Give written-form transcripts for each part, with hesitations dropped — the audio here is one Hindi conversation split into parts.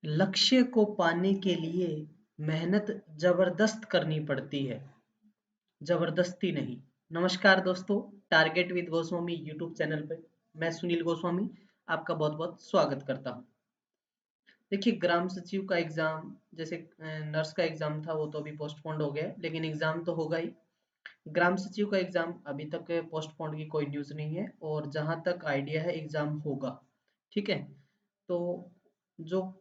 लक्ष्य को पाने के लिए मेहनत जबरदस्त करनी पड़ती है, जबरदस्ती नहीं। नमस्कार दोस्तों, target with Goswami YouTube channel पे मैं सुनील गोस्वामी आपका बहुत बहुत स्वागत करता हूँ। देखिए, ग्राम सचिव का एग्जाम जैसे नर्स का एग्जाम था वो तो अभी पोस्टपोन्ड हो गया है, लेकिन एग्जाम तो होगा ही। ग्राम सचिव का एग्जाम अभी तक पोस्टपोन्ड की कोई न्यूज़ नहीं है और जहां तक आइडिया है एग्जाम होगा। ठीक है, तो जो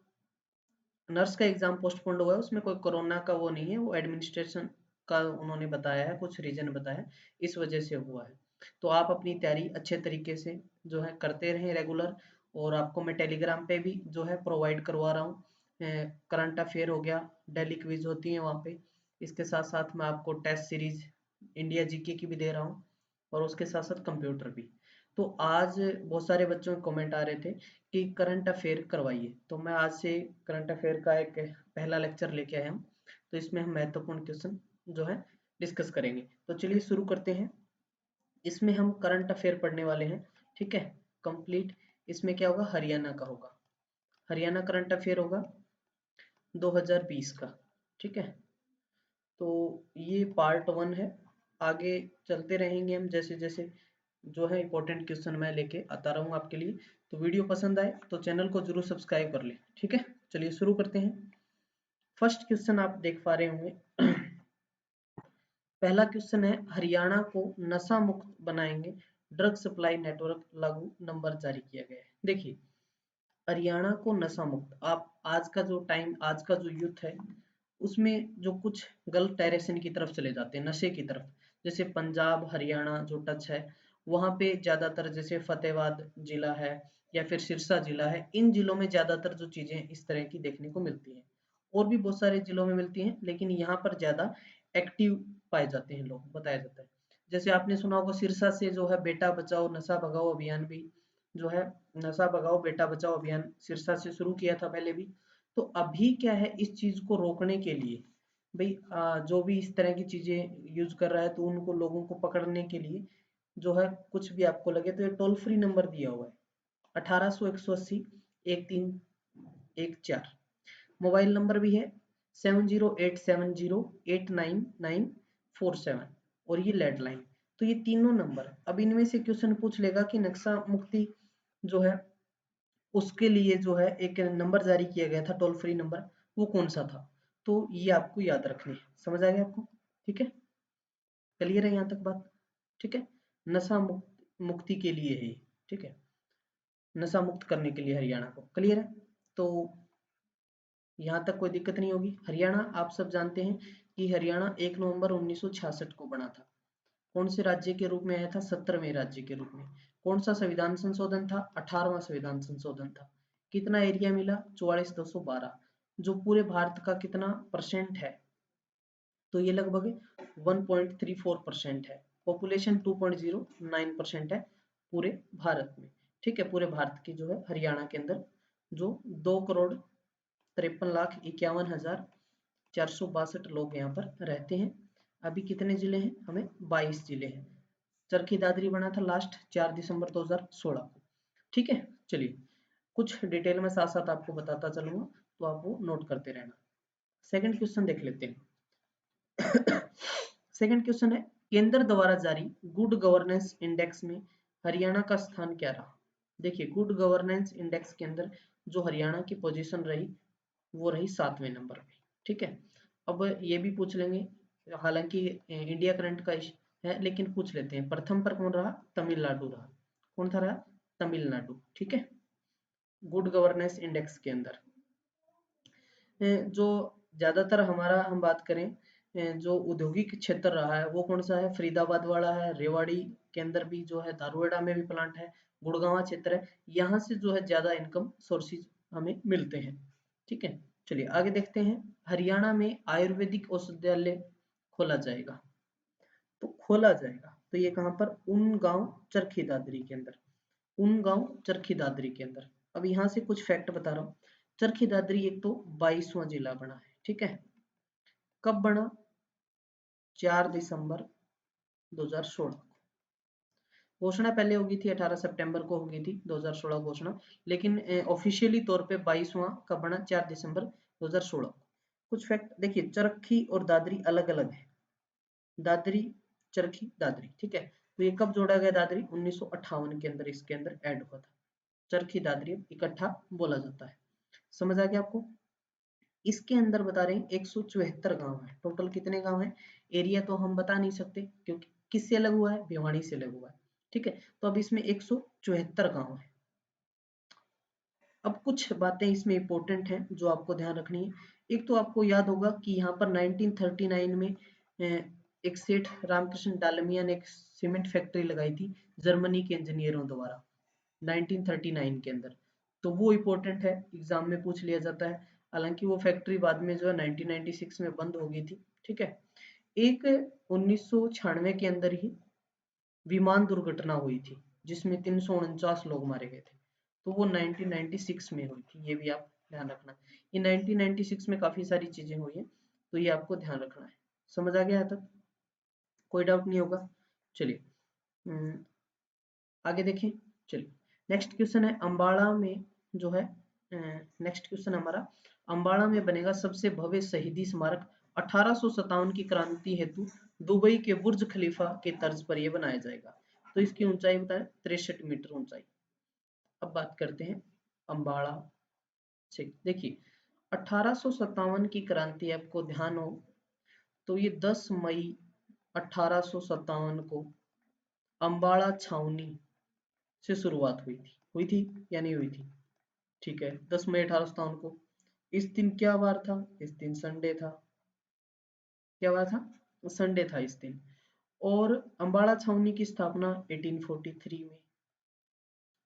नर्स का एग्जाम पोस्टपोन्ड हुआ है उसमें कोई कोरोना का वो नहीं है, वो एडमिनिस्ट्रेशन का उन्होंने बताया है, कुछ रीजन बताया है, इस वजह से हुआ है। तो आप अपनी तैयारी अच्छे तरीके से जो है करते रहें रेगुलर। और आपको मैं टेलीग्राम पे भी जो है प्रोवाइड करवा रहा हूँ। करंट अफेयर हो गया, डेली क्विज होती है वहाँ पे। इसके साथ साथ मैं आपको टेस्ट सीरीज इंडिया जीके की भी दे रहा हूँ और उसके साथ साथ कंप्यूटर भी। तो आज बहुत सारे बच्चों के कमेंट आ रहे थे कि करंट अफेयर करवाइए, तो मैं आज से करंट अफेयर का एक पहला लेक्चर लेके आया हूँ। तो इसमें हम महत्वपूर्ण क्वेश्चन जो है डिस्कस करेंगे। तो चलिए शुरू करते हैं। इसमें हम करंट अफेयर पढ़ने वाले हैं, ठीक है, कंप्लीट। इसमें क्या होगा, हरियाणा का होगा, हरियाणा करंट अफेयर होगा 2020 का। ठीक है, तो ये पार्ट 1 है। आगे चलते रहेंगे हम जैसे जैसे जो है इंपॉर्टेंट क्वेश्चन मैं लेके आता रहूँगा आपके लिए। तो वीडियो पसंद आए तो चैनल को जरूर सब्सक्राइब कर लें। ठीक है, चलिए शुरू करते हैं। फर्स्ट क्वेश्चन आप देख पा रहे होंगे। पहला क्वेश्चन है, हरियाणा को नशा मुक्त बनाएंगे, ड्रग सप्लाई नेटवर्क लागू नंबर जारी किया गया है। देखिए, हरियाणा को नशा मुक्त, आप आज का जो टाइम, आज का जो यूथ है उसमें जो कुछ गलत डायरेक्शन की तरफ चले जाते हैं, नशे की तरफ। जैसे पंजाब हरियाणा जो टच है वहाँ पे ज्यादातर, जैसे फतेहाबाद जिला है या फिर सिरसा जिला है, इन जिलों में ज्यादातर जो चीजें इस तरह की देखने को मिलती हैं। और भी बहुत सारे जिलों में मिलती हैं, लेकिन यहाँ पर ज्यादा एक्टिव पाए जाते हैं लोग, बताया जाता है। जैसे आपने सुना होगा, सिरसा से जो है बेटा बचाओ नशा भगाओ अभियान भी जो है, नशा भगाओ बेटा बचाओ अभियान सिरसा से शुरू किया था पहले भी। तो अभी क्या है, इस चीज को रोकने के लिए भाई जो भी इस तरह की चीजें यूज कर रहा है तो उनको, लोगों को पकड़ने के लिए जो है, कुछ भी आपको लगे तो ये टोल फ्री नंबर दिया हुआ है, 1800 180 1314। मोबाइल नंबर भी है 7087089947, और ये लैंडलाइन। तो ये तीनों नंबर, अब इनमें से क्वेश्चन पूछ लेगा कि नक्शा मुक्ति जो है उसके लिए जो है एक नंबर जारी किया गया था, टोल फ्री नंबर, वो कौन सा था। तो ये आपको याद रखनी है। समझ आ गया आपको? ठीक है, क्लियर है यहाँ तक बात? ठीक है, नशा मुक्ति के लिए है ये। ठीक है, नशा मुक्त करने के लिए हरियाणा को, क्लियर है? तो यहाँ तक कोई दिक्कत नहीं होगी। हरियाणा आप सब जानते हैं कि हरियाणा 1 नवंबर 1966 को बना था। कौन से राज्य के रूप में आया था? 17वें राज्य के रूप में। कौन सा संविधान संशोधन था? 18वां संविधान संशोधन था। कितना एरिया मिला? 44,212। जो पूरे भारत का कितना परसेंट है? तो ये लगभग 1.34% है। पॉपुलेशन 2.09% है पूरे भारत में। ठीक है, पूरे भारत की जो है हरियाणा के अंदर जो 2,53,51,462 लोग यहाँ पर रहते हैं। अभी कितने जिले हैं? हमें 22 जिले हैं। चरखी दादरी बना था लास्ट 4 दिसंबर 2016 को। ठीक है, चलिए कुछ डिटेल में साथ साथ आपको बताता चलूंगा, तो आप वो नोट करते रहना। सेकंड क्वेश्चन देख लेते हैं। सेकंड क्वेश्चन है, केंद्र द्वारा जारी गुड गवर्नेंस इंडेक्स में हरियाणा का स्थान क्या रहा? देखिए, गुड गवर्नेंस इंडेक्स के अंदर जो हरियाणा की पोजीशन रही वो रही 7वें नंबर पे। ठीक है, अब ये भी पूछ लेंगे, हालांकि इंडिया करंट का है, लेकिन पूछ लेते हैं, प्रथम पर कौन रहा? तमिलनाडु रहा। कौन था रहा? तमिलनाडु। ठीक है, गुड गवर्नेंस इंडेक्स के अंदर जो ज्यादातर हमारा हम बात करें जो औद्योगिक क्षेत्र रहा है वो कौन सा है? फरीदाबाद वाला है, रेवाड़ी के अंदर भी जो है, दारुएड़ा में भी प्लांट है, गुड़गांव क्षेत्र है, यहाँ से जो है ज्यादा इनकम सोर्सेज हमें मिलते हैं। ठीक है, चलिए आगे देखते हैं। हरियाणा में आयुर्वेदिक औषधालय खोला जाएगा, तो खोला जाएगा तो ये कहाँ पर? उन गांव चरखी दादरी के अंदर, उन गांव चरखी दादरी के अंदर। अब यहाँ से कुछ फैक्ट बता रहा हूँ। चरखी दादरी एक तो 22वां जिला बना है। ठीक है, कब बना? 4 दिसंबर 2016। घोषणा पहले होगी थी 18 सितंबर को होगी थी 2016 घोषणा, लेकिन ऑफिशियली तौर पे 22वां कब बना, 4 दिसंबर 2016। कुछ फैक्ट देखिए, चरखी और दादरी अलग अलग है, दादरी चरखी दादरी, ठीक है। तो ये कब जोड़ा गया, दादरी 1958 के अंदर इसके अंदर ऐड हुआ था। चरखी दादरी इकट्ठा बोला जाता है। समझ आ गया आपको। इसके अंदर बता रहे हैं 174 गांव है, टोटल कितने गांव हैं। एरिया तो हम बता नहीं सकते क्योंकि किससे अलग हुआ है, भिवानी से अलग हुआ है, ठीक है। तो अब इसमें 174 गांव है। अब कुछ बातें इसमें इंपॉर्टेंट हैं जो आपको ध्यान रखनी है। एक तो आपको याद होगा कि यहाँ पर 1939 में एक सेठ रामकृष्ण डालमिया ने एक सीमेंट फैक्ट्री लगाई थी जर्मनी के इंजीनियरों द्वारा 1939 के अंदर। तो वो इम्पोर्टेंट है, एग्जाम में पूछ लिया जाता है। हालांकि वो फैक्ट्री बाद में जो है 1996 में बंद हो गई थी, ठीक है। एक 1996 के अंदर ही विमान दुर्घटना हुई थी जिसमें 349 लोग मारे गए थे, तो वो 1996 में हुई थी, ये भी आप ध्यान रखना। ये 1996 में काफी सारी चीजें हुई हैं, तो ये आपको ध्यान रखना है। समझ आ गया यहाँ तक, कोई डाउट नहीं होगा। चलिए आगे देखें। चलिए नेक्स्ट क्वेश्चन है अम्बाड़ा में जो है, नेक्स्ट क्वेश्चन हमारा, अम्बाड़ा में बनेगा सबसे भव्य शहीदी स्मारक, 1857 की क्रांति हेतु दुबई के बुर्ज खलीफा के तर्ज पर यह बनाया जाएगा। तो इसकी ऊंचाई बताएं, 63 मीटर ऊंचाई। अब बात करते हैं अम्बाड़ा से। देखिए 1857 की क्रांति आपको ध्यान हो तो ये 10 मई 1857 को अम्बाड़ा छावनी से शुरुआत हुई थी या नहीं हुई थी, ठीक है। 10 मई 1857 को। इस दिन क्या वार था, इस दिन संडे था। क्या वार था, संडे था इस दिन। और अम्बाड़ा छावनी की स्थापना 1843 में,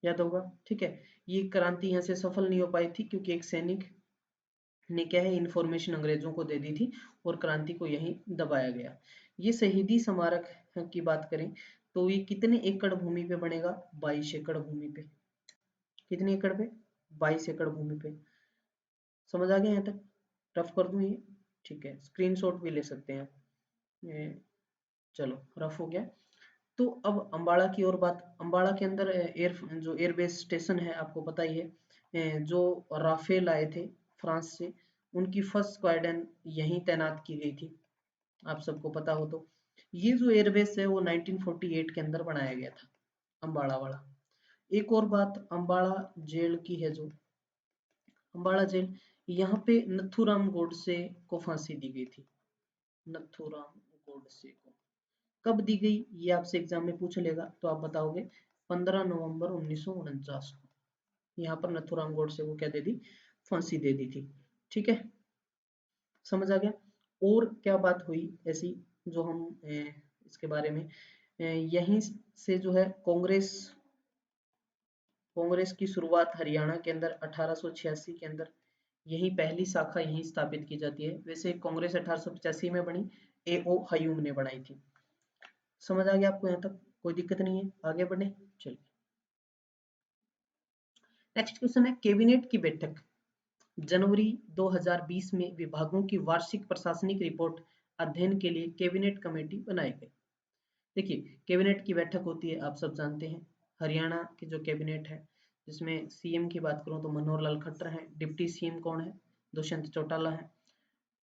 याद होगा, ठीक है। ये क्रांति यहाँ से सफल नहीं हो पाई थी क्योंकि एक सैनिक ने क्या है इन्फॉर्मेशन अंग्रेजों को दे दी थी और क्रांति को यहीं दबाया गया। ये शहीदी स्मारक की बात करें तो ये कितने एकड़ भूमि पे बनेगा, 22 एकड़ भूमि पे। कितने एकड़ पे, 22 एकड़ भूमि पे। समझ आ गया यहाँ तक, रफ कर दूं ये, ठीक है। स्क्रीनशॉट भी ले सकते हैं ये, चलो रफ हो गया। तो अब अम्बाड़ा की और बात, अम्बाड़ा के अंदर जो एयरबेस स्टेशन है आपको पता ही है, जो राफेल आए थे फ्रांस से, उनकी फर्स्ट स्क्वाड्रन यहीं तैनात की गई थी, आप सबको पता हो तो। ये जो एयरबेस है वो 1948 के अंदर बनाया गया था, अम्बाड़ा वाला। एक और बात अम्बाड़ा जेल की है, जो अम्बाड़ा जेल, यहाँ पे नथुराम गोडसे को फांसी दी गई थी। नथुराम गोडसे को कब दी गई, ये आपसे एग्जाम में पूछ लेगा तो आप बताओगे 15 नवंबर 1949 को। यहाँ पर नथुराम गोडसे को क्या दे दी, फांसी दे दी थी, ठीक है। समझ आ गया। और क्या बात हुई ऐसी जो हम इसके बारे में, यहीं से जो है कांग्रेस की शुरुआत हरियाणा के अंदर 1886 के अंदर, यही पहली शाखा यहीं स्थापित की जाती है। वैसे कांग्रेस 1885 में बनी, A.O. हयूम ने बनाई थी। समझ आ गया आपको यहाँ तक, कोई दिक्कत नहीं है, आगे बढ़े। चलिए नेक्स्ट क्वेश्चन है कैबिनेट की बैठक जनवरी 2020 में विभागों की वार्षिक प्रशासनिक रिपोर्ट अध्ययन के लिए कैबिनेट कमेटी बनाई गई। देखिए कैबिनेट की बैठक होती है, आप सब जानते हैं। हरियाणा की जो कैबिनेट है, जिसमें सीएम की बात करूं तो मनोहर लाल खट्टर हैं, डिप्टी सीएम कौन है, दुष्यंत चौटाला है,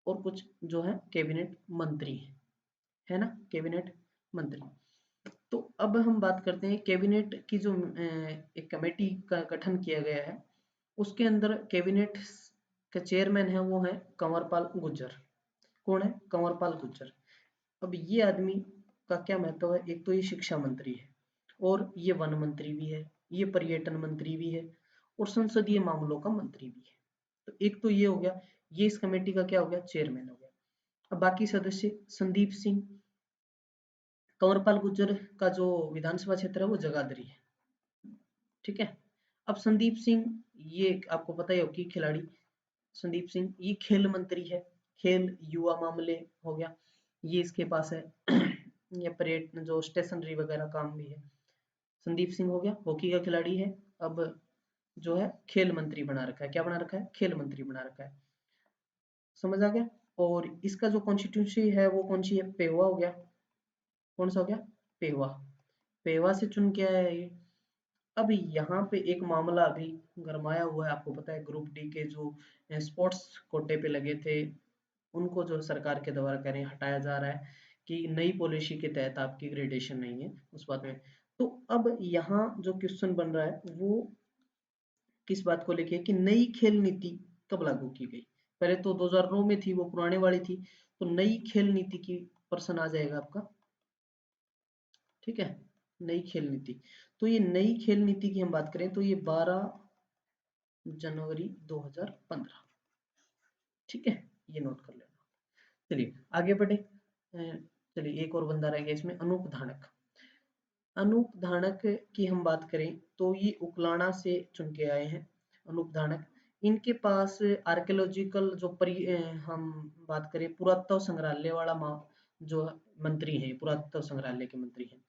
और कुछ जो है कैबिनेट मंत्री है ना, कैबिनेट मंत्री। तो अब हम बात करते हैं कैबिनेट की जो एक कमेटी का गठन किया गया है, उसके अंदर कैबिनेट का चेयरमैन है वो है कंवरपाल गुर्जर। कौन है, कंवरपाल गुर्जर। अब ये आदमी का क्या महत्व है, एक तो ये शिक्षा मंत्री है, और ये वन मंत्री भी है, ये पर्यटन मंत्री भी है, और संसदीय मामलों का मंत्री भी है। तो एक तो ये हो गया, ये इस कमेटी का क्या हो गया, चेयरमैन हो गया। अब बाकी सदस्य, संदीप सिंह, कंवरपाल गुर्जर का जो विधानसभा क्षेत्र है वो जगाधरी है, ठीक है। अब संदीप सिंह, ये आपको पता ही हो कि खिलाड़ी, संदीप सिंह ये खेल मंत्री है, खेल युवा मामले हो गया, ये इसके पास है। ये पर्यटन जो स्टेशनरी वगैरह काम भी है, संदीप सिंह हो गया, हॉकी का खिलाड़ी है। अब जो है खेल मंत्री बना रखा है, क्या बना रखा है, खेल मंत्री बना रखा है। समझ आ गया। और इसका जो कॉन्स्टिट्यूंसी है वो कौन सी है, पेहुआ हो गया। कौन सा हो गया, पेहुआ। पेवा से चुन के आया है ये। अब यहाँ पे एक मामला अभी गरमाया हुआ है, आपको पता है ग्रुप डी के जो स्पोर्ट्स कोटे पे लगे थे उनको जो सरकार के द्वारा कह रहे हैं हटाया जा रहा है कि नई पॉलिसी के तहत आपकी ग्रेडेशन नहीं है उस बात में। तो अब यहाँ जो क्वेश्चन बन रहा है वो किस बात को लेके कि नई खेल नीति कब लागू की गई। पहले तो 2009 में थी, वो पुराने वाली थी, तो नई खेल नीति की प्रश्न आ जाएगा आपका। ठीक है, नई खेल नीति। तो ये नई खेल नीति की हम बात करें तो ये 12 जनवरी 2015। ठीक है, ये नोट कर लेना। चलिए आगे बढ़े। चलिए एक और बंदा रह गया इसमें, अनूप धानक। अनूप धानक की हम बात करें तो ये उकलाना से चुन के आए हैं अनूप धानक। इनके पास आर्कियोलॉजिकल जो हम बात करें पुरातत्व संग्रहालय वाला जो मंत्री हैं, पुरातत्व संग्रहालय के मंत्री हैं।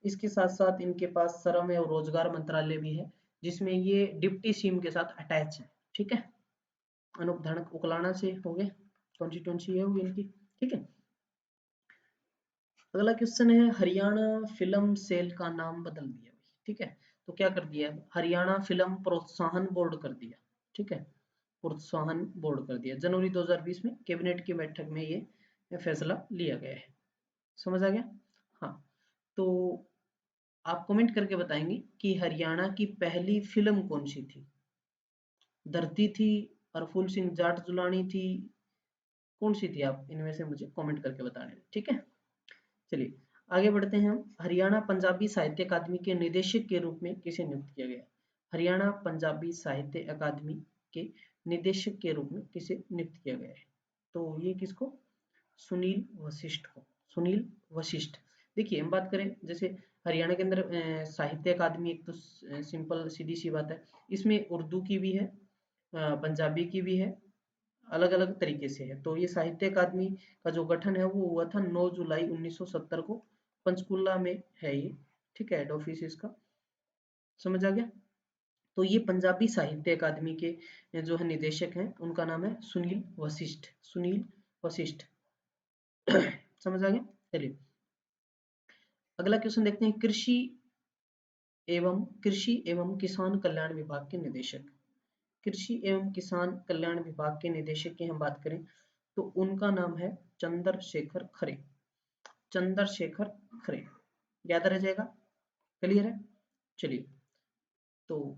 इसके साथ साथ इनके पास श्रम एवं रोजगार मंत्रालय भी है जिसमें ये डिप्टी सीएम के साथ अटैच है। ठीक है, अनूप धानक उकलाना से हो गए, कॉन्स्टिट्यूंसी है होगी इनकी। ठीक है, अगला क्वेश्चन है, हरियाणा फिल्म सेल का नाम बदल दिया। ठीक है, तो क्या कर दिया, हरियाणा फिल्म प्रोत्साहन बोर्ड कर दिया। ठीक है, प्रोत्साहन बोर्ड कर दिया। जनवरी 2020 में कैबिनेट की बैठक में ये फैसला लिया गया है। समझ आ गया। हाँ, तो आप कमेंट करके बताएंगे कि हरियाणा की पहली फिल्म कौन सी थी। धरती थी, हरफूल सिंह जाट जुलानी थी, कौन सी थी, आप इनमें से मुझे कमेंट करके बताने। ठीक है, चलिए आगे बढ़ते हैं हम। हरियाणा पंजाबी साहित्य अकादमी के निदेशक के रूप में किसे नियुक्त किया गया। हरियाणा पंजाबी साहित्य अकादमी के निदेशक के रूप में किसे नियुक्त किया गया है, तो ये किसको, सुनील वशिष्ठ को। सुनील वशिष्ठ। देखिए हम बात करें जैसे हरियाणा के अंदर साहित्य अकादमी, एक तो सिंपल सीधी सी बात है, इसमें उर्दू की भी है, पंजाबी की भी है, अलग अलग तरीके से है। तो ये साहित्य अकादमी का जो गठन है वो हुआ था 9 जुलाई 1970 को, पंचकुला में है ये। ठीक है, हेड ऑफिस इसका। समझ आ गया। तो ये पंजाबी साहित्य अकादमी के जो है निदेशक हैं उनका नाम है सुनील वशिष्ठ। सुनील वशिष्ठ। समझ आ गया। चलिए अगला क्वेश्चन देखते हैं, कृषि एवं किसान कल्याण विभाग के निदेशक। कृषि एवं किसान कल्याण विभाग के निदेशक की हम बात करें तो उनका नाम है चंद्रशेखर खरे। चंद्रशेखर खरे, याद रह जाएगा। क्लियर है। चलिए, तो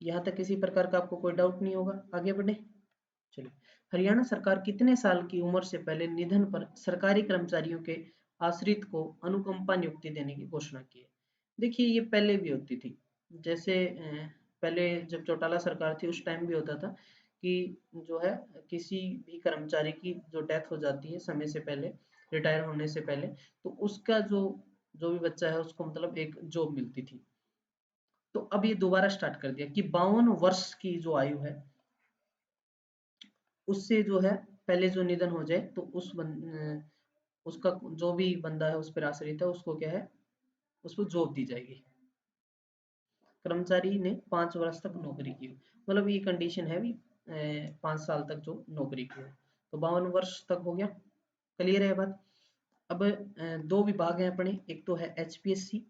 यहाँ तक किसी प्रकार का आपको कोई डाउट नहीं होगा, आगे बढ़े। चलिए, हरियाणा सरकार कितने साल की उम्र से पहले निधन पर सरकारी कर्मचारियों के आश्रित को अनुकंपा नियुक्ति देने की घोषणा की है। देखिए ये पहले भी होती थी, जैसे पहले जब चौटाला सरकार थी उस टाइम भी होता था कि जो है किसी भी कर्मचारी की जो डेथ हो जाती है समय से पहले, रिटायर होने से पहले, तो उसका जो जो भी बच्चा है उसको मतलब एक जॉब मिलती थी। तो अब ये दोबारा स्टार्ट कर दिया कि 52 वर्ष की जो आयु है उससे जो है पहले जो निधन हो जाए तो उसका जो भी बंदा है उस पर आश्रित है उसको क्या है, उसको जॉब दी जाएगी। कर्मचारी ने 5 वर्ष तक नौकरी की, मतलब ये कंडीशन है भी 5 साल तक जो नौकरी की हो, तो 52 वर्ष तक हो गया। क्लियर है बात। अब दो विभाग हैं अपने, एक तो है एचपीएससी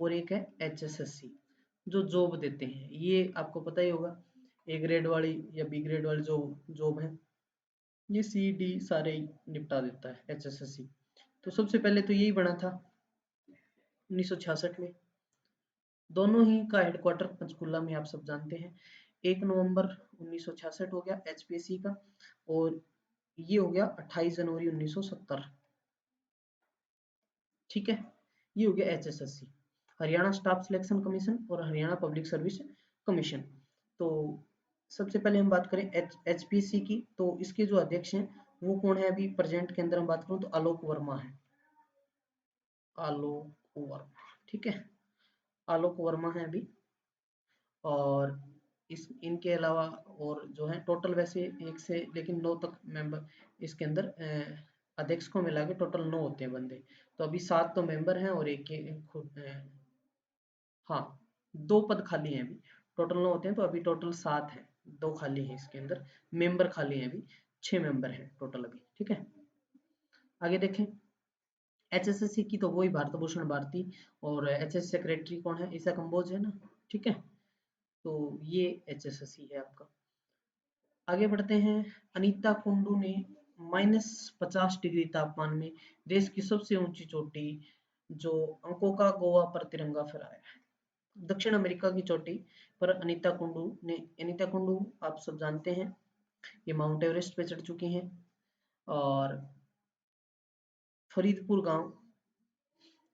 और एक है एचएसएससी जो जॉब देते हैं। ये आपको पता ही होगा, ए ग्रेड वाली या बी ग्रेड वाली जो जॉब है ये सी डी सारे ही निपटा देता है एचएसएससी। तो सबसे पहले तो यही बना था 1966 में। दोनों ही का हेडक्वार्टर पंचकुला में, आप सब जानते हैं। 1 नवंबर 1966 हो गया एचपीएससी का, और ये हो गया 28 जनवरी 1970। ठीक है, ये हो गया HSSC, Haryana staff selection commission और हरियाणा पब्लिक सर्विस कमीशन। तो सबसे पहले हम बात करें एचपीएससी की, तो इसके जो अध्यक्ष हैं वो कौन है, अभी प्रेजेंट के अंदर हम बात करूं तो आलोक वर्मा है। आलोक वर्मा, ठीक है, आलोक वर्मा है अभी। और इस इनके अलावा और जो है टोटल वैसे 1 से लेकिन 9 तक मेंबर इसके अंदर अध्यक्ष को मिला के टोटल 9 होते हैं बंदे। तो अभी 7 तो मेंबर हैं और एक के खुद हाँ 2 पद खाली हैं अभी, टोटल 9 होते हैं तो अभी टोटल 7 हैं, 2 खाली हैं इसके अंदर, मेंबर खाली हैं अभी, 6 मेंबर हैं टोटल अभी। ठीक है, आगे देखें। HSSC की तो वही भारत भूषण भारती, और HSS सेक्रेटरी कौन है, ईसा कंबोज है ना, ठीक है। तो ये HSSC है आपका। आगे बढ़ते हैं। अनीता कुंडू ने -50 डिग्री तापमान में देश की सबसे ऊंची चोटी जो अंकोका गोवा पर तिरंगा फहराया है। दक्षिण अमेरिका की चोटी पर अनीता कुंडू आप सब जानते हैं, ये माउंट एवरेस्ट पे चढ़ चुकी हैं। और फरीदपुर गांव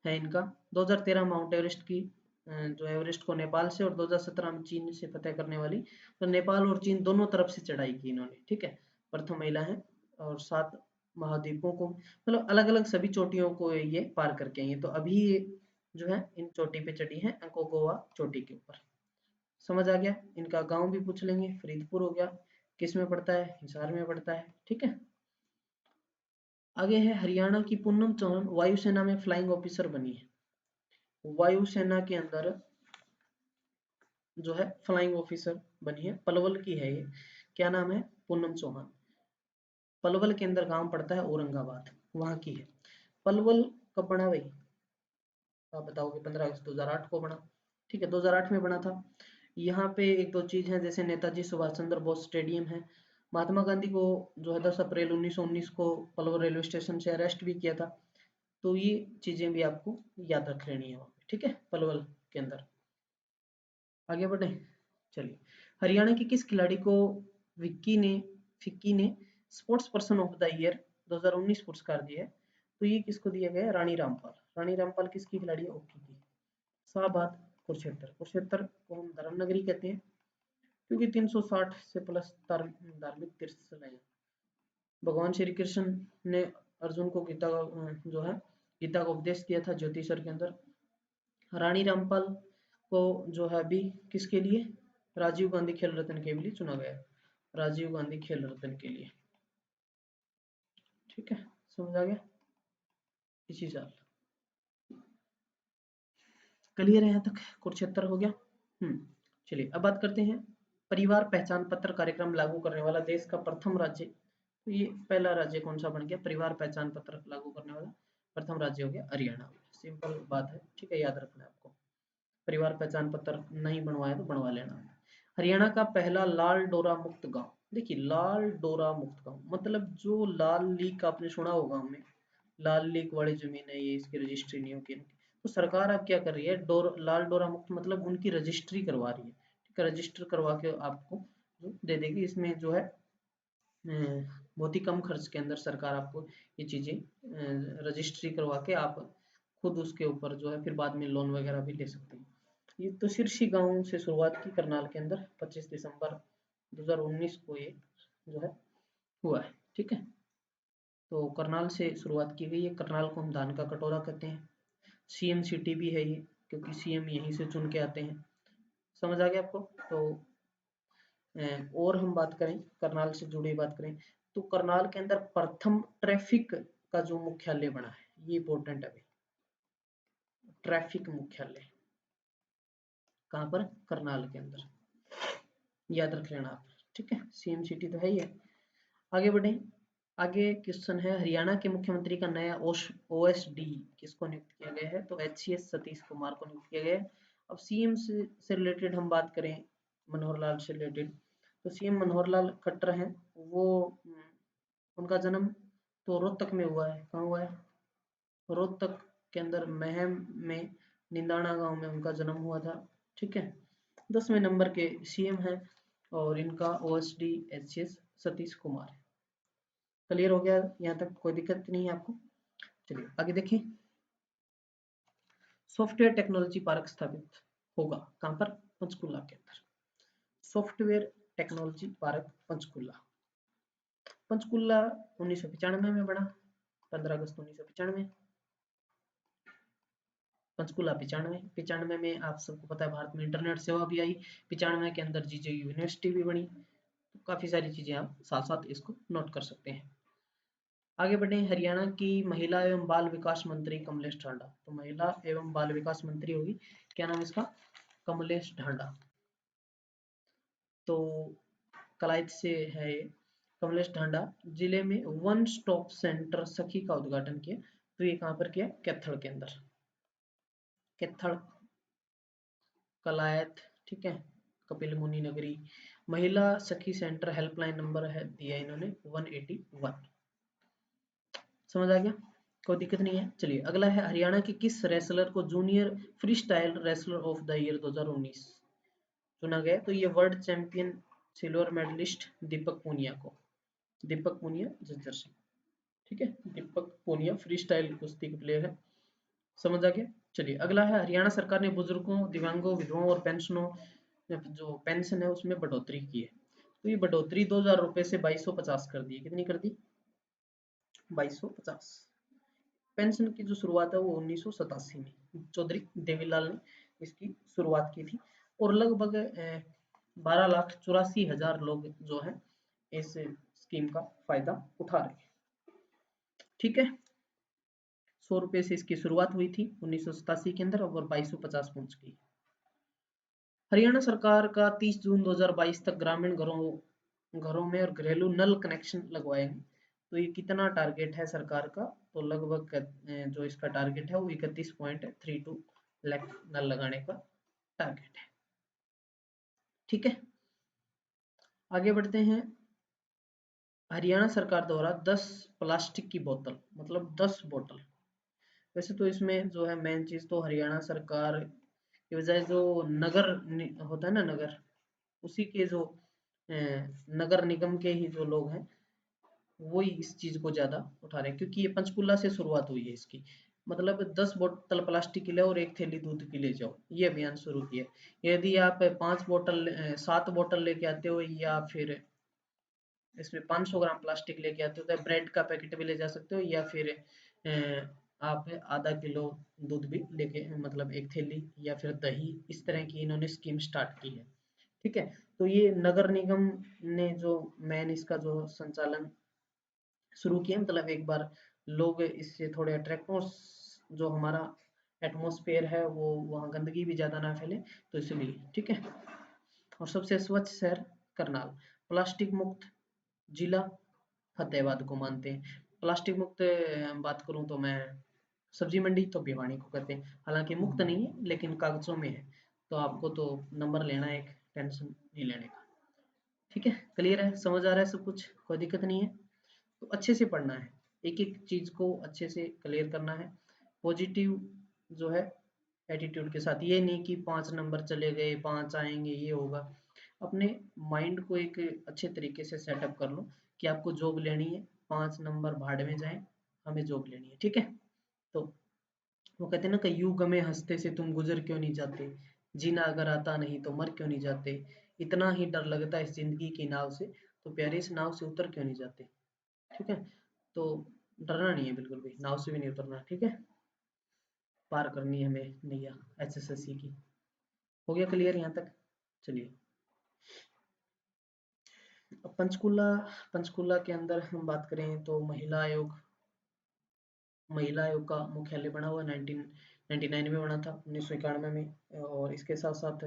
है इनका। 2013 माउंट एवरेस्ट की जो एवरेस्ट को नेपाल से और 2017 में चीन से फतेह करने वाली, तो नेपाल और चीन दोनों तरफ से चढ़ाई की इन्होंने, ठीक है। प्रथम महिला है और 7 महाद्वीपों को, मतलब अलग अलग सभी चोटियों को ये पार करके आई है। तो अभी ये जो है इन चोटी पे चढ़ी है, अंकोगोवा चोटी के ऊपर। समझ आ गया। इनका गांव भी पूछ लेंगे, फरीदपुर हो गया, किस में पड़ता है, हिसार में पड़ता है, ठीक है। आगे है हरियाणा की पूनम चौहान वायुसेना में फ्लाइंग ऑफिसर बनी है। वायुसेना के अंदर जो है फ्लाइंग ऑफिसर बनी है, पलवल की है ये। क्या नाम है, पूनम चौहान। पलवल के अंदर गांव पड़ता है औरंगाबाद, वहां की है। पलवल कब बना भाई, आप बताओगे। 15 अगस्त 2008 को बना, ठीक है, 2008 में बना था। यहाँ पे एक दो चीज है, जैसे नेताजी सुभाष चंद्र बोस स्टेडियम है। महात्मा गांधी को जो है 10 अप्रैल 1919 को पलवल रेलवे स्टेशन से अरेस्ट भी किया था। तो ये चीजें भी आपको याद रख लेनी है वहाँ पे, ठीक है, पलवल के अंदर। आगे बढ़े, चलिए। हरियाणा के किस खिलाड़ी को फिक्की ने sports person of the year 2019 पुरस्कार दिया है। तो ये किसको दिया गया है, रानी रामपाल। रानी रामपाल किसकी खिलाड़ी है, हॉकी की। शाहबाद कुरुक्षेत्र। कुरुक्षेत्र को हम धर्म नगरी कहते हैं क्योंकि 360 से प्लस धार्मिक तीर्थस्थल है। भगवान श्री कृष्ण ने अर्जुन को गीता जो है गीता का उपदेश दिया था ज्योतिषर के अंदर। रानी रामपाल को जो है अभी किसके लिए, राजीव गांधी खेल रत्न के लिए चुना गया है। राजीव गांधी खेल रत्न के लिए, ठीक है, समझ आ गया। इसी साल क्लियर है यहाँ तक, कुरुक्षेत्र हो गया। चलिए अब बात करते हैं। परिवार पहचान पत्र कार्यक्रम लागू करने वाला देश का प्रथम राज्य। तो ये पहला राज्य कौन सा बन गया, परिवार पहचान पत्र लागू करने वाला प्रथम राज्य हो गया हरियाणा। सिंपल बात है, ठीक है, याद रखना है आपको। परिवार पहचान पत्र नहीं बनवाया तो बनवा लेना। हरियाणा का पहला लाल डोरा मुक्त गांव। देखिए लाल डोरा मुक्त गांव मतलब जो लाल लीक आपने सुना होगा, हमने लाल लीक वाली जमीन है ये, इसकी रजिस्ट्री नहीं होगी। तो सरकार अब क्या कर रही है, लाल डोरा मुक्त मतलब उनकी रजिस्ट्री करवा रही है, ठीक है। रजिस्टर करवा के आपको दे देगी। इसमें जो है बहुत ही कम खर्च के अंदर सरकार आपको ये चीजें रजिस्ट्री करवा के आप खुद उसके ऊपर जो है फिर बाद में लोन वगैरह भी ले सकते हैं। ये तो सिरसी गांव से शुरुआत की करनाल के अंदर 25 दिसंबर 2019 को ये जो है हुआ है, ठीक है। तो करनाल से शुरुआत की गई है। करनाल को हम धान का कटोरा कहते हैं। सीएम सिटी भी है ये, क्योंकि सीएम यहीं से चुन के आते हैं। समझ आ गया आपको। तो और हम बात करें, करनाल से जुड़ी बात करें, तो करनाल के अंदर प्रथम ट्रैफिक का जो मुख्यालय बना है, ये इंपॉर्टेंट है। ट्रैफिक मुख्यालय कहाँ पर, करनाल के अंदर, याद रख लेना आप, ठीक है। सीएम सिटी तो है ही है। आगे बढ़े। आगे क्वेश्चन है, हरियाणा के मुख्यमंत्री का नया ओएसडी किसको नियुक्त किया गया है। तो एचसीएस सतीश कुमार को नियुक्त किया गया है। अब सीएम से रिलेटेड हम बात करें, मनोहर लाल से रिलेटेड, तो सीएम मनोहर लाल खट्टर हैं। वो उनका जन्म तो रोहतक में हुआ है। कहाँ हुआ है, रोहतक के अंदर महम में निंदाना गांव में उनका जन्म हुआ था, ठीक है। 10वें नंबर के सीएम हैं और इनका ओएसडी एचसीएस सतीश कुमार है। क्लियर हो गया, यहाँ तक कोई दिक्कत नहीं है आपको। चलिए आगे देखें। सॉफ्टवेयर टेक्नोलॉजी पार्क स्थापित होगा कहाँ पर, पंचकुला के अंदर। Software technology park Panchkula. Panchkula 1995 में बना, 15 अगस्त 1995। पंचकुला 95 में आप सबको पता है भारत में इंटरनेट सेवा भी आई। 95 के अंदर जीजे यूनिवर्सिटी भी बनी। तो काफी सारी चीजें आप साथ साथ इसको नोट कर सकते हैं। आगे बढ़े। हरियाणा की महिला एवं बाल विकास मंत्री कमलेश ढांडा। तो महिला एवं बाल विकास मंत्री होगी, क्या नाम इसका, कमलेश ढांडा। तो कलाइत से है ये। कमलेश ढांडा जिले में वन स्टॉप सेंटर सखी का उद्घाटन किया। तो ये कहाँ पर किया? कैथल के अंदर, कैथल, कलायत, ठीक है, कपिल मुनि नगरी। महिला सखी सेंटर हेल्पलाइन नंबर है दिया इन्होंने 181। समझ आ गया, कोई दिक्कत नहीं है। चलिए अगला है, हरियाणा के किस रेसलर को junior free style wrestler of the year 2019 चुना गया? तो ये world champion silver medallist Deepak Punia को, दीपक पूनिया झज्जर से, ठीक है, दीपक पूनिया फ्री स्टाइल कुश्ती के प्लेयर है। समझ आ गया। चलिए अगला है, हरियाणा सरकार ने बुजुर्गों, दिव्यांगों, विधवाओं और पेंशनों, जो पेंशन है उसमें बढ़ोतरी की है। तो ये बढ़ोतरी 2000 रुपए से 2250 कर दी। कितनी कर दी? 2250। पेंशन की जो शुरुआत है वो 1987 में चौधरी देवीलाल ने इसकी शुरुआत की थी, और लगभग 12,84,000 लोग जो है इस स्कीम का फायदा उठा रहे हैं, ठीक है। 100 रुपए से इसकी शुरुआत हुई थी 1987 के अंदर, और 2250 पहुंच गई। हरियाणा सरकार का 30 जून 2022 तक ग्रामीण घरों में और घरेलू नल कनेक्शन लगवाएंगे। तो ये कितना टारगेट है सरकार का? तो लगभग जो इसका टारगेट है वो 31.32 लाख नल लगाने का टारगेट है, ठीक है। आगे बढ़ते हैं। हरियाणा सरकार द्वारा 10 प्लास्टिक की बोतल, मतलब 10 बोतल। वैसे तो इसमें जो है मेन चीज तो हरियाणा सरकार की बजाय जो होता है ना, नगर, उसी के जो नगर निगम के ही जो लोग हैं वही इस चीज को ज्यादा उठा रहे हैं, क्योंकि ये पंचकुला से शुरुआत हुई है इसकी। मतलब 10 बोतल प्लास्टिक की ले और 1 थैली दूध की ले जाओ, ये अभियान शुरू किया। यदि आप 7 बोतल लेके आते हो, या फिर इसमें 500 ग्राम प्लास्टिक लेके आते हो, तो ब्रेड का पैकेट भी ले जा सकते हो, या फिर आप आधा किलो दूध भी लेके, मतलब 1 थैली, या फिर दही, इस तरह की इन्होंने स्कीम स्टार्ट की है, ठीक है। तो ये नगर निगम ने जो मेन इसका जो संचालन शुरू किया, मतलब एक बार लोग इससे थोड़े अट्रैक्ट हो, जो हमारा एटमॉस्फेयर है वो वहाँ गंदगी भी ज़्यादा ना फैले, तो इसलिए, ठीक है। और सबसे स्वच्छ शहर करनाल, प्लास्टिक मुक्त जिला फतेहाबाद को मानते हैं। प्लास्टिक मुक्त बात करूं तो मैं, सब्जी मंडी तो भिवानी को कहते हैं, हालांकि मुक्त नहीं है लेकिन कागजों में है। तो आपको तो नंबर लेना है, एक टेंशन नहीं लेने का, ठीक है। क्लियर है, समझ आ रहा है सब कुछ, कोई दिक्कत नहीं है। तो अच्छे से पढ़ना है, एक एक चीज को अच्छे से क्लियर करना है, पॉजिटिव जो है एटीट्यूड के साथ। ये नहीं कि 5 नंबर चले गए, 5 आएंगे, ये होगा। अपने माइंड को एक अच्छे तरीके से सेटअप कर लो कि आपको जॉब लेनी है, 5 नंबर भाड़ में जाए, हमें जॉब लेनी है, ठीक है। तो वो कहते हैं ना कि युग में हंसते से तुम गुजर क्यों नहीं जाते, जीना अगर आता नहीं तो मर क्यों नहीं जाते, इतना ही डर लगता है इस जिंदगी की नाव से, तो प्यारे इस नाव से उतर क्यों नहीं जाते, ठीक है। तो डरना नहीं है बिल्कुल भी, नाव से भी नहीं उतरना, ठीक है। पार करनी है हमें नैया एसएससी की। हो गया क्लियर यहाँ तक? चलिए, अब पंचकूला, पंचकूला के अंदर हम बात करें तो महिला आयोग का मुख्यालय बना हुआ 1999 में बना था, 1991 में। और इसके साथ साथ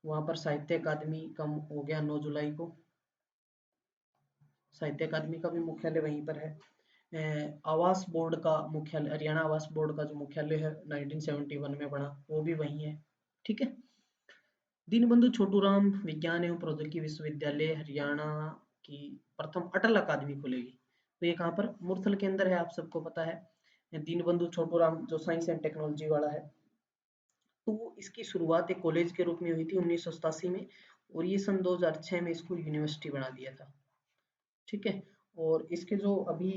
वहाँ पर साहित्य अकादमी का हो गया 9 जुलाई को, साहित्य अकादमी का भी मुख्यालय वहीं पर है। आवास बोर्ड का मुख्यालय, हरियाणा आवास बोर्ड का जो मुख्यालय है 1971 में बना, वो भी वहीं है, ठीक है। दीनबंधु छोटूराम विज्ञान एवं प्रौद्योगिकी विश्वविद्यालय हरियाणा की प्रथम अटल अकादमी खुलेगी। तो ये कहाँ पर? मुरथल के अंदर है, आप सबको पता है। दीनबंधु छोटूराम जो साइंस एंड टेक्नोलॉजी वाला है, तो वो इसकी शुरुआत एक कॉलेज के रूप में हुई थी 1987 में, और ये सन 2006 में इसको यूनिवर्सिटी बना दिया था, ठीक है। और इसके जो अभी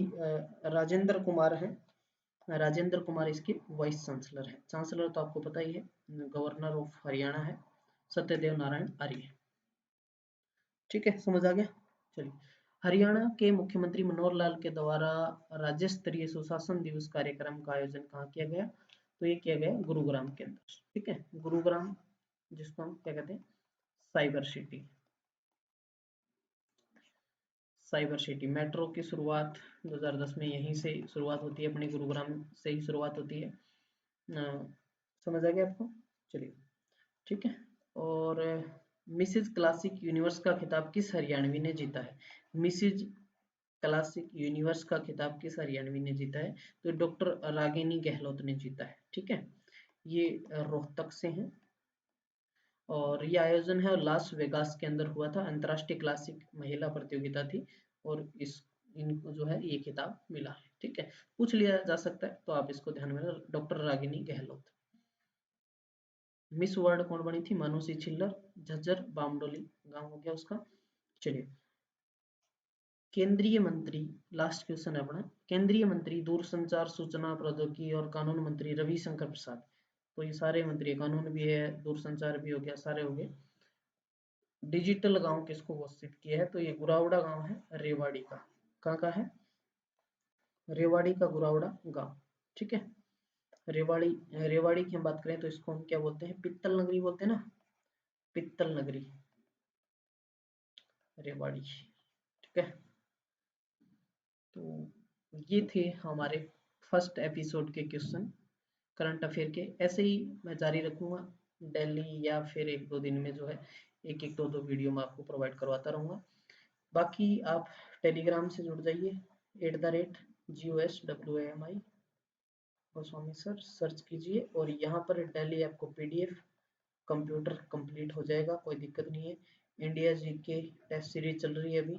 राजेंद्र कुमार हैं, राजेंद्र कुमार इसके वाइस चांसलर है। चांसलर तो आपको पता ही है, गवर्नर ऑफ हरियाणा है सत्यदेव नारायण आर्य, ठीक है। समझ आ गया? चलिए, हरियाणा के मुख्यमंत्री मनोहर लाल के द्वारा राज्य स्तरीय सुशासन दिवस कार्यक्रम का आयोजन कहाँ किया गया? तो ये किया गया गुरुग्राम के अंदर, ठीक है। गुरुग्राम, जिसको हम क्या कहते हैं, cyber city, cyber city. Metro की शुरुआत 2010 में यहीं से शुरुआत होती है, अपने गुरुग्राम से ही शुरुआत होती है। समझ आ गया आपको? चलिए, ठीक है। और मिसेज क्लासिक यूनिवर्स का खिताब किस हरियाणवी ने जीता है? मिसेज क्लासिक यूनिवर्स का खिताब किस हरियाणवी ने जीता है? तो डॉक्टर रागिनी गहलोत ने जीता है। ठीक है, ये रोहतक से हैं और ये आयोजन है और लास वेगास के अंदर हुआ था। अंतर्राष्ट्रीय क्लासिक महिला प्रतियोगिता थी और इस इनको जो है ये खिताब मिला है। ठीक है, पूछ लिया जा सकता है तो आप इसको ध्यान में रखें, doctor Ragini Gehlot. Miss world कौन बनी थी? मानुषी छिल्लर। झज्जर बामडोली गांव हो गया उसका। चलिए, केंद्रीय मंत्री, लास्ट क्वेश्चन है अपना, केंद्रीय मंत्री दूरसंचार सूचना प्रौद्योगिकी और कानून मंत्री रविशंकर प्रसाद। तो ये सारे मंत्री, कानून भी है, दूरसंचार भी हो गया, सारे हो गए। डिजिटल गांव किसको घोषित किया है? तो ये गुरावड़ा गांव है रेवाड़ी का। कहाँ का है? रेवाड़ी का गुरावड़ा गांव। ठीक है, रेवाड़ी, रेवाड़ी की हम बात करें तो इसको हम क्या बोलते हैं? पित्तल नगरी बोलते हैं ना, पित्तल नगरी रेवाड़ी। ठीक है, तो ये थे हमारे फर्स्ट एपिसोड के क्वेश्चन करंट अफेयर के। ऐसे ही मैं जारी रखूंगा डेली या फिर एक दो दिन में जो है एक एक दो वीडियो मैं आपको प्रोवाइड करवाता रहूंगा। बाकी आप टेलीग्राम से जुड़ जाइए, @GOSWAMI गोस्वामी सर सर्च कीजिए और यहाँ पर डेली आपको PDF कंप्यूटर कंप्लीट हो जाएगा, कोई दिक्कत नहीं है। इंडिया जीके टेस्ट सीरीज चल रही है अभी,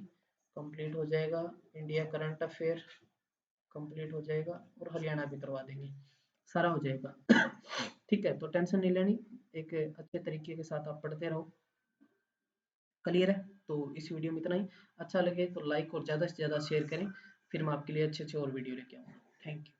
कंप्लीट हो जाएगा। इंडिया करंट अफेयर कंप्लीट हो जाएगा और हरियाणा भी करवा देंगे, सारा हो जाएगा। ठीक है, तो टेंशन नहीं लेनी, एक अच्छे तरीके के साथ आप पढ़ते रहो। क्लियर है? तो इस वीडियो में इतना ही। अच्छा लगे तो लाइक और ज़्यादा से ज़्यादा शेयर करें, फिर मैं आपके लिए अच्छे अच्छे और वीडियो लेके आऊँगा। Thank you.